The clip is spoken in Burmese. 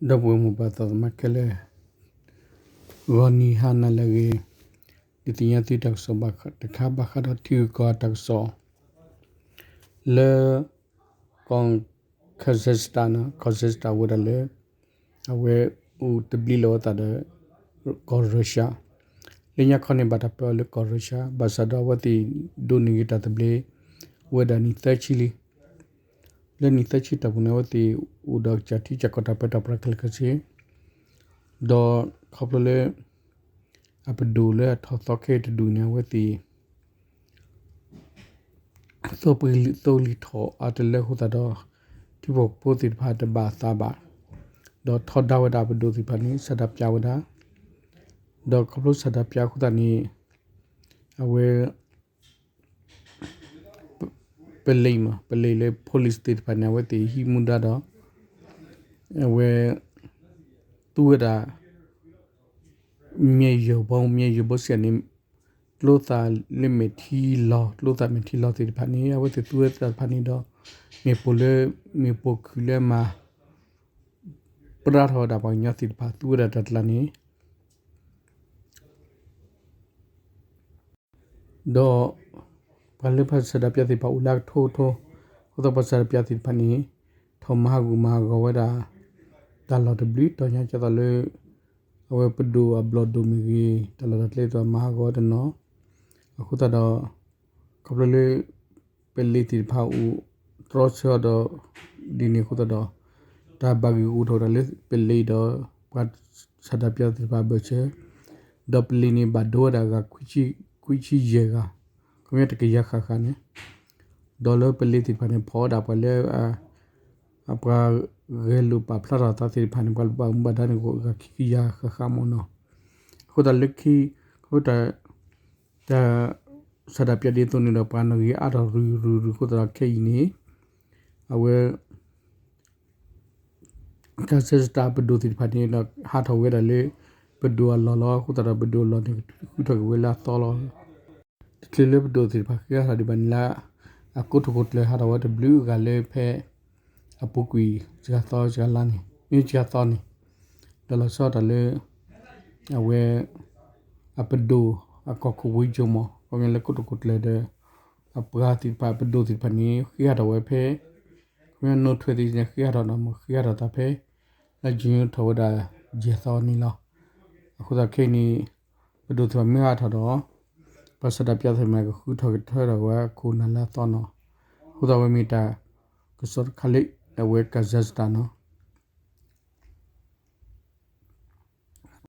Dabu mu bata makele Roni hana lagi ditinya tidak so bakar dekha bakar tiu ko tak so le kong Kazakhstan wuda le awe u tebli lo ta de ko Russia le nya khone bata pe le ko Russia basada wati doni ta tebli wuda ni tachili le ni tachi ta bune wati udak chati chakota peta prakal kasi do khople ap dole thoke te dunya wati so pili to li tho atele huta do tibo poti pha te ba sa ba do thoda wada ap do ti pani sadap ja wada do khoplo sadap ja khuta ni awe pelei le police te pani wati hi munda do awe tu wadaမြေရုပ်ပေါင်းမြေရုပ်ဘစနေလို့တာလီမီတီလောလို့တာမီတီလောတိဖာနေအဝတ်တူရတာဖာနေတော့မြေပိုလေမြေပိုကူလေမှာပရာထောတာပေါညတိဖာတူရတာတလနေတော့ဘာလေဖတ်စဒပြတိပါဦးလာထိုးဟိုတော့ပစရပြတိဖာနေထောမဟာကူမဟာဂဝဒါတလောတဘလီတော့ညချတော့လေအဝပဒူအဘလဒူမီဂီတလတ်လေတော့မဟာဂေါဒနော်အခုတော့ကပလေပလီတီဖာဦးထရောချောတော့ဒီနေခုတော့တာဘဂီဦးထော်လေပလီတော့ပတ်စဒပြတိဖာဘချေဒပလီနီဘဒိုဒါကခွချီယေကကမြတ်ကရခခနဲ့ဒေါ်လာပလီတီဖာနေဖော်တာပလေအပရာရဲလူပပလာတာတိဖာနေဘလဘမ်ဘဒန်ကိုခိယာခခမနောခုတလက်ခိခုတတာစဒပြဒီတုန်နပနဂီအရရခုတခေနီအဝဲကစစတာပဒိုတိဖာနေဟာထဝဲတယ်လေပဒိုလောလောခုတရပဒိုလောနေခုထဝဲလာတော်လောတိလေပဒိုတိဖာကရဒီဘန်လာအခုတခုတလေဟာဝဲဘလူးကလေဖဲအပုကွေဇာသောဇာလာနေမြေဇာသောနေဒလဆောတလေအဝဲအပဒိုအကောကူဝီဂျမဘငယ်လကုတကုတလေတဲ့အပရာတိပါပဒိုတိပနီခိရတော်ဝဲဖဲခွေနိုထွေဒီနေခိရတော်နမခိရတော်တဖဲအဂျင်းထောဒါဇာသောနီလောအခုတခေနီပဒိုတိမြေဟာတော်ပစဒပြတ်မဲခုထောထောတော်ဝဲခုနလာသောနောခုတော်ဝဲမီတာကစောခလိအဝဲကဇက်စတာနော